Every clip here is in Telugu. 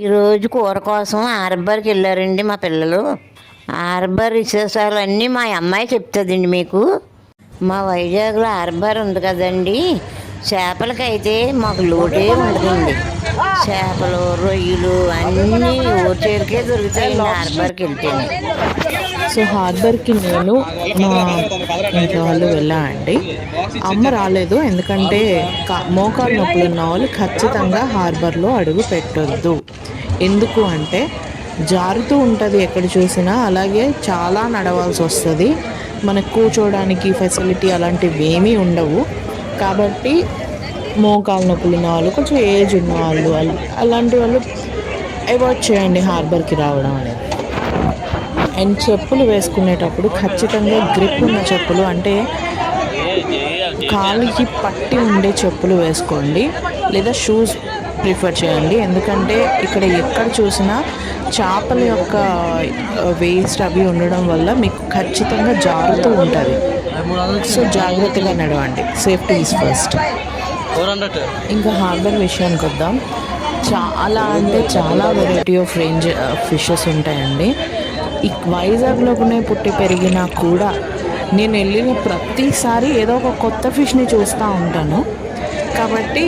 ఈరోజు కూర కోసం హార్బర్కి వెళ్ళారండి మా పిల్లలు. హార్బర్ విశేషాలు అన్నీ మా అమ్మాయి చెప్తుందండి మీకు. మా వైజాగ్లో హార్బర్ ఉంది కదండి, చేపలకైతే మాకు లోటే ఉండదండి. చేపలు, రొయ్యలు అన్నీ ఊరిచేరికే దొరుకుతాయండి హార్బర్కి వెళ్తేనే. సో హార్బర్కి నేను మా ఇంట్లో వాళ్ళు వెళ్ళామండి. అమ్మ రాలేదు, ఎందుకంటే మోకాలు నొప్పులు ఉన్న వాళ్ళు ఖచ్చితంగా హార్బర్లో అడుగు పెట్టొద్దు. ఎందుకు అంటే జారుతూ ఉంటుంది ఎక్కడ చూసినా, అలాగే చాలా నడవాల్సి వస్తుంది. మనకు కూర్చోవడానికి ఫెసిలిటీ అలాంటివి ఏమీ ఉండవు. కాబట్టి మోకాలు నొప్పులు ఉన్న వాళ్ళు, కొంచెం ఏజ్ ఉన్న వాళ్ళు, అలాంటి వాళ్ళు అవాయిడ్ చేయండి హార్బర్కి రావడం అనేది. అండ్ చెప్పులు వేసుకునేటప్పుడు ఖచ్చితంగా గ్రిప్ ఉన్న చెప్పులు, అంటే కాలికి పట్టి ఉండే చెప్పులు వేసుకోండి, లేదా షూస్ ప్రిఫర్ చేయండి. ఎందుకంటే ఇక్కడ ఎక్కడ చూసినా చేపల యొక్క వేస్ట్ అవి ఉండడం వల్ల మీకు ఖచ్చితంగా జారుతూ ఉంటుంది. సో జాగ్రత్తగా నడవండి, సేఫ్టీ ఈజ్ ఫస్ట్. ఇంకా హార్బర్ విషయానికి వద్దాం. చాలా అంటే చాలా వెరైటీ ఆఫ్ రేంజ్ ఫిషెస్ ఉంటాయండి. ఈ వైజాగ్లోనే పుట్టి పెరిగినా కూడా నేను వెళ్ళిన ప్రతిసారి ఏదో ఒక కొత్త ఫిష్ని చూస్తూ ఉంటాను. కాబట్టి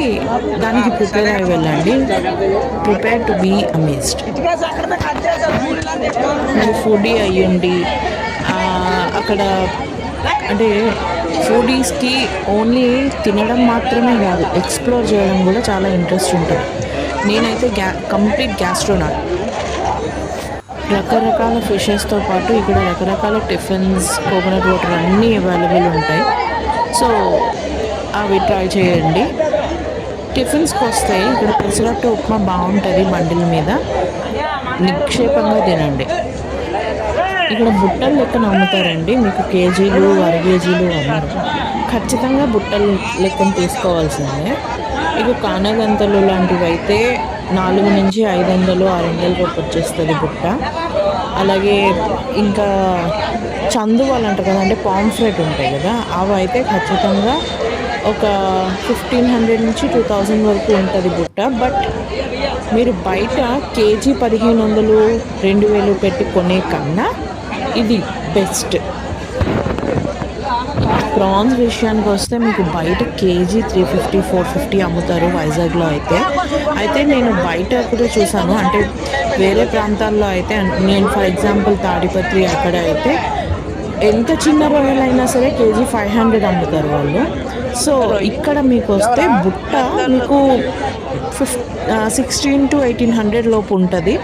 దానికి ప్రిపేర్ అయ్యి వెళ్ళండి, ప్రిపేర్ టు బీ అమేజ్డ్. మీరు ఫుడీ అయ్యండి అక్కడ, అంటే ఫుడీస్కి ఓన్లీ తినడం మాత్రమే కాదు, ఎక్స్ప్లోర్ చేయడం కూడా చాలా ఇంట్రెస్ట్ ఉంటుంది. నేనైతే కంప్లీట్ గ్యాస్ట్రోనాట్. రకరకాల ఫిషెస్తో పాటు ఇక్కడ రకరకాల టిఫిన్స్, కోకోనట్ వాటర్ అన్నీ అవైలబుల్ ఉంటాయి. సో అవి ట్రై చేయండి. టిఫిన్స్కి వస్తే ఇక్కడ పెసరట్టు ఉప్మా బాగుంటుంది, బండిల మీద నిక్షేపంగా తినండి. ఇక్కడ బుట్టలు లెక్కన అమ్ముతారండి, మీకు కేజీలు, అర కేజీలు అమ్మరు. ఖచ్చితంగా బుట్టలు లెక్కన తీసుకోవాల్సిందే. ఇక కానగంతలు లాంటివి అయితే 400 నుంచి 500, 600 రూపాయలు వచ్చేస్తుంది బుట్ట. అలాగే ఇంకా చందువాలు అంటారు కదా, అంటే పాంఫ్రెట్ ఉంటాయి కదా, అవి అయితే ఖచ్చితంగా ఒక 1500 నుంచి 2000 వరకు ఉంటుంది బుట్ట. బట్ మీరు బయట కేజీ 1500, 2000 పెట్టి కొనే కన్నా ఇది బెస్ట్. ప్రాన్స్ విషయానికి వస్తే మీకు బయట కేజీ 350, 450 అమ్ముతారు వైజాగ్లో అయితే నేను బయట కూడా చూసాను. అంటే వేరే ప్రాంతాల్లో అయితే, నేను ఫర్ ఎగ్జాంపుల్ తాడిపత్రి అక్కడ అయితే ఎంత చిన్న రొయ్యలైనా సరే కేజీ 500 అమ్ముతారు వాళ్ళు. సో ఇక్కడ మీకు వస్తే బుట్ట మీకు 1600 to 1800 లోపు ఉంటుంది.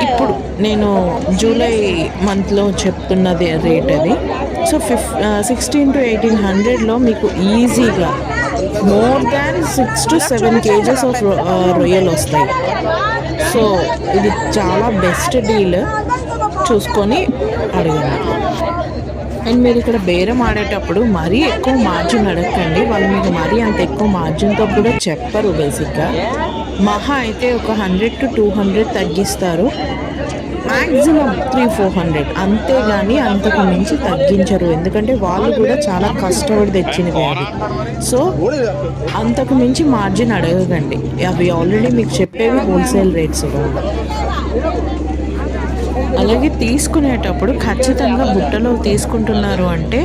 ఇప్పుడు నేను జూలై మంత్లో చెప్తున్నది రేట్ అది. సో 1600 to 1800లో మీకు ఈజీగా more than 6 to 7 kgs of రొయ్యలు వస్తాయి. సో ఇది చాలా బెస్ట్ డీల్, చూసుకొని అడగండి. అండ్ మీరు ఇక్కడ బేరం ఆడేటప్పుడు మరీ ఎక్కువ మార్జిన్ అడగండి, వాళ్ళు మీకు మరీ అంత ఎక్కువ మార్జిన్తో కూడా చెప్పరు. బేసిక్గా మహా అయితే ఒక 100 to 200 తగ్గిస్తారు, మ్యాక్సిమం 300-400, అంతేగాని అంతకు మించి తగ్గించరు. ఎందుకంటే వాళ్ళు కూడా చాలా కష్టపడి తెచ్చినవి అవి. సో అంతకు మించి మార్జిన్ అడగకండి, అవి ఆల్రెడీ మీకు చెప్పేవి హోల్సేల్ రేట్స్. అలాగే తీసుకునేటప్పుడు ఖచ్చితంగా బుట్టలో తీసుకుంటున్నారు అంటే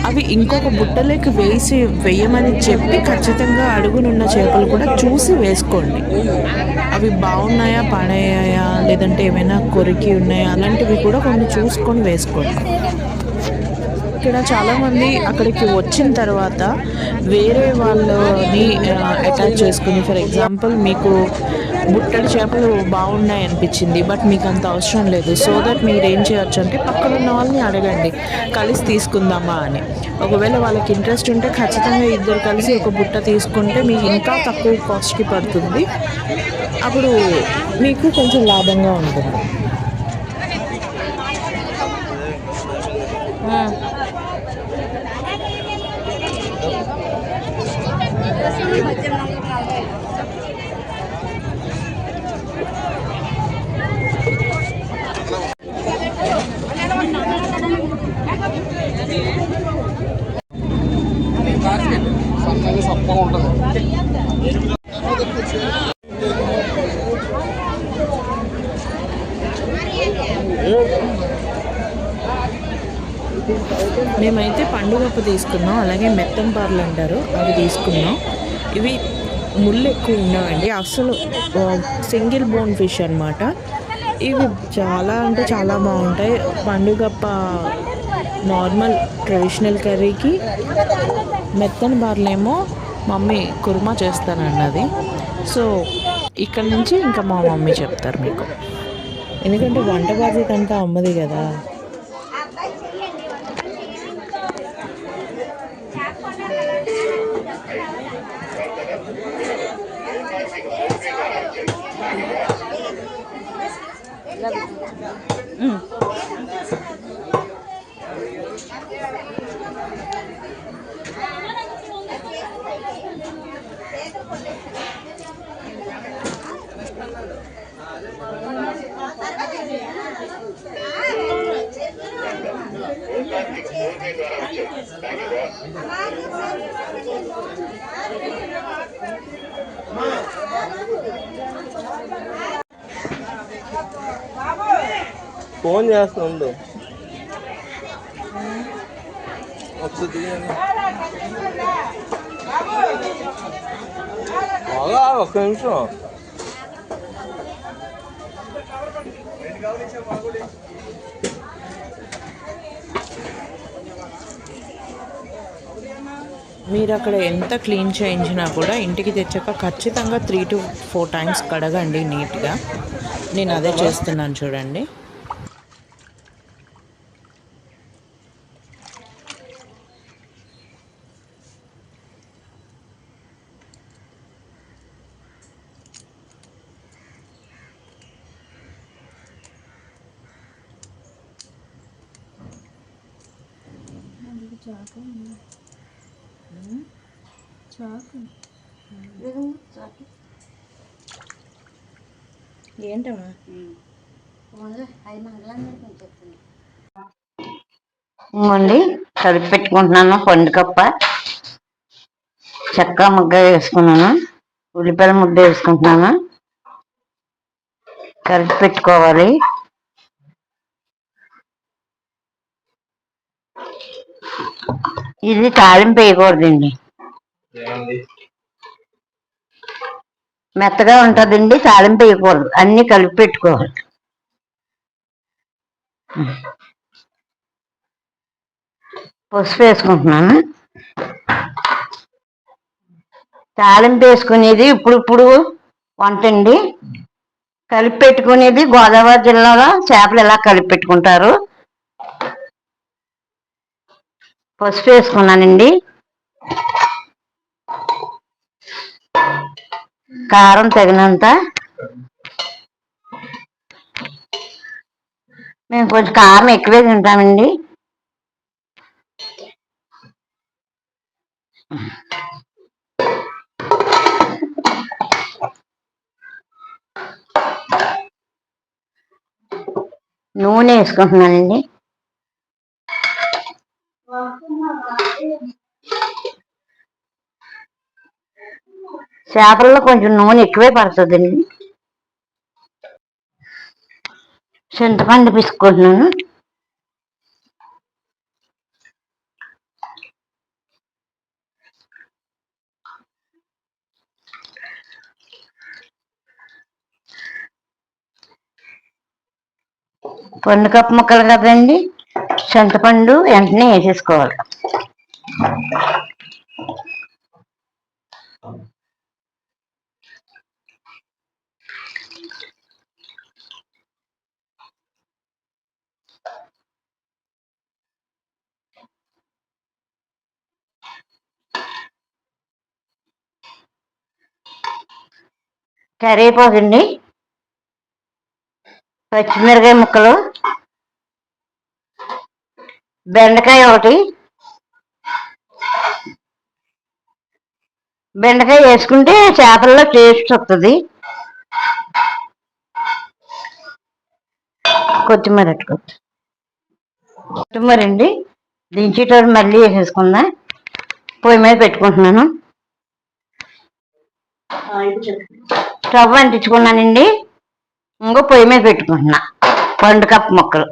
అవి ఇంకొక బుట్టలోకి వేయమని చెప్పి ఖచ్చితంగా అడుగునున్న చేపలు కూడా చూసి వేసుకోండి. అవి బాగున్నాయా, పాడయ్యాయా, లేదంటే ఏమైనా కొరికి ఉన్నాయా, అలాంటివి కూడా కొన్ని చూసుకొని వేసుకోండి. ఇక్కడ చాలామంది అక్కడికి వచ్చిన తర్వాత వేరే వాళ్ళని అటాచ్ చేసుకుని, ఫర్ ఎగ్జాంపుల్ మీకు బుట్టడి చేపలు బాగున్నాయి అనిపించింది, బట్ మీకు అంత అవసరం లేదు. సో దట్ మీరు ఏం చేయొచ్చు అంటే పక్కన ఉన్న వాళ్ళని అడగండి, కలిసి తీసుకుందామా అని. ఒకవేళ వాళ్ళకి ఇంట్రెస్ట్ ఉంటే ఖచ్చితంగా ఇద్దరు కలిసి ఒక బుట్ట తీసుకుంటే మీకు ఇంకా తక్కువ కాస్ట్కి పడుతుంది. అప్పుడు మీకు కొంచెం లాభంగా ఉంటుంది. సన్నగా సప్పగా ఉంటుంది. మేమైతే పండుగప్పు తీసుకున్నాం, అలాగే మెత్తన్ పార్లు అంటారు అవి తీసుకున్నాం. ఇవి ముళ్ళు ఎక్కువ ఉండవండి, అసలు సింగిల్ బోన్ ఫిష్ అనమాట. ఇవి చాలా అంటే చాలా బాగుంటాయి. పండుగప్ప నార్మల్ ట్రెడిషనల్ కర్రీకి, మెత్తని బార్లేమో మమ్మీ కుర్మా చేస్తానన్నది. సో ఇక్కడ నుంచి ఇంకా మా మమ్మీ చెప్తారు మీకు, ఎందుకంటే వంట బాధ్యత అంతా అమ్మది కదా. ఫోన్ చేస్తుండు ఒక్క నిమిషం. మీరు అక్కడ ఎంత క్లీన్ చేయించినా కూడా ఇంటికి తెచ్చాక ఖచ్చితంగా 3 to 4 times కడగండి నీట్గా. నేను అదే చేస్తున్నాను చూడండి. ఏంటమ్మా ఇంకోండి కలిపి పెట్టుకుంటున్నాను. పండుకప్ప చెక్క ముగ్గ వేసుకున్నాను, ఉల్లిపాయల ముద్ద వేసుకుంటున్నాను, కలిపి పెట్టుకోవాలి. ఇది తాలింపు వేయకూడదండి, మెత్తగా ఉంటుందండి. తాలింపు వేయకూడదు, అన్ని కలిపి పెట్టుకోవాలి. పసుపు వేసుకుంటున్నాను. తాలింపు వేసుకునేది ఇప్పుడు వంట అండి. కలిపి పెట్టుకునేది గోదావరి జిల్లాలో చేపలు ఎలా కలిపి పెట్టుకుంటారు. పసుపు వేసుకున్నానండి, కారం తగినంత. మేము కొంచెం కారం ఎక్కువే తింటామండి. నూనె వేసుకుంటున్నానండి. చేపల్లో కొంచెం నూనె ఎక్కువే పడుతుందండి. చింతపండు పిసుకుంటున్నాను. పండుకప్పు ముక్కలు కదండి, చింతపండు వెంటనే వేసేసుకోవాలి. కరివేపాకండి, పచ్చిమిరకాయ ముక్కలు, బెండకాయ ఒకటి. బెండకాయ వేసుకుంటే చేపల్లో టేస్ట్ వస్తుంది. కొత్తిమీర అండి, దించేటప్పుడు మళ్ళీ వేసేసుకుందా. పొయ్యి మీద పెట్టుకుంటున్నాను. స్టవ్ అంటించుకున్నానండి, ఇంకో పొయ్యి మీద పెట్టుకుంటున్నా. పండు కప్పు ముక్కలు.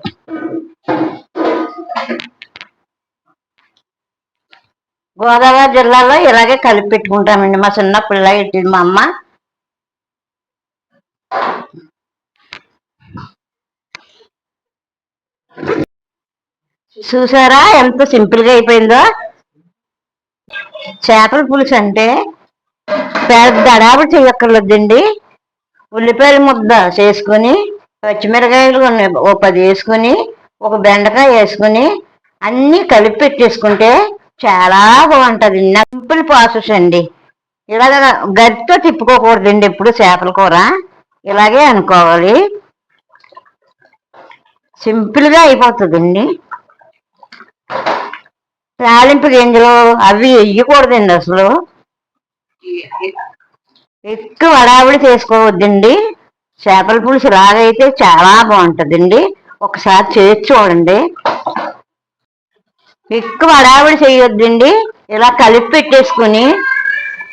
గోదావరి జిల్లాలో ఇలాగే కలిపి పెట్టుకుంటామండి. మా చిన్నప్పుడు ఇలా పెట్టింది మా అమ్మ. చూసారా ఎంత సింపుల్గా అయిపోయిందో. చేపల పులుసు అంటే పెద్ద అడాబడి చేయక్కర్లేదండి. ఉల్లిపాయల ముద్ద చేసుకుని, పచ్చిమిరకాయలు ఓ 10 వేసుకుని, ఒక బెండకాయ వేసుకుని అన్నీ కలిపి పెట్టేసుకుంటే చాలా బాగుంటుంది. సింపుల్ ప్రాసెస్ అండి. ఇలాగ గరితో తిప్పుకోకూడదండి ఎప్పుడు చేపల కూర. ఇలాగే అనుకోవాలి. సింపుల్గా అయిపోతుందండి. తాలింపు గింజలు అవి వేయకూడదండి అసలు. ఎక్కువ హడావిడి చేసుకోవద్దండి. చేపల పులుసు లాగైతే చాలా బాగుంటుందండి. ఒకసారి చేసి చూడండి. ఎక్కువ హడావిడి చేయొద్దండి. ఇలా కలిపి పెట్టేసుకుని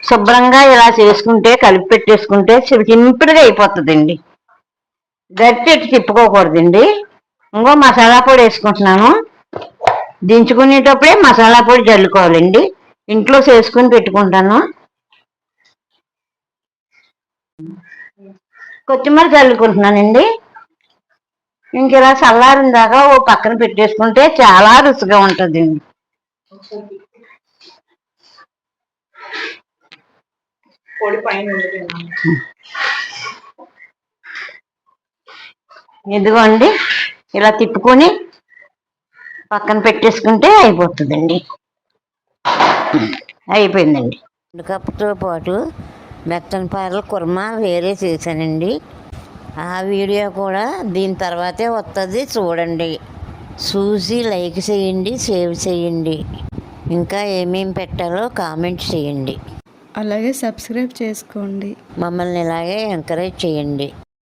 శుభ్రంగా ఇలా చేసుకుంటే, కలిపి పెట్టేసుకుంటే సింపుల్గా అయిపోతుందండి. గట్టి ఎట్టి తిప్పుకోకూడదండి. ఇంకో మసాలా పొడి వేసుకుంటున్నాను. దించుకునేటప్పుడే మసాలా పొడి జల్లుకోవాలండి. ఇంట్లో చేసుకుని పెట్టుకుంటాను. కొత్తిమీర చల్లుకుంటున్నానండి. ఇంక ఇలా చల్లారిన దాకా ఓ పక్కన పెట్టేసుకుంటే చాలా రుచిగా ఉంటుందండి. ఇదిగోండి ఇలా తిప్పుకొని పక్కన పెట్టేసుకుంటే అయిపోతుందండి. అయిపోయిందండి. కప్పుతో పాటు మెత్తని పారల కుర్మా వేరే చేశానండి. ఆ వీడియో కూడా దీని తర్వాతే వస్తుంది, చూడండి. చూసి లైక్ చేయండి, సేవ్ చేయండి. ఇంకా ఏమేమి పెట్టాలో కామెంట్ చేయండి. అలాగే సబ్స్క్రైబ్ చేసుకోండి. మమ్మల్ని ఇలాగే ఎంకరేజ్ చేయండి.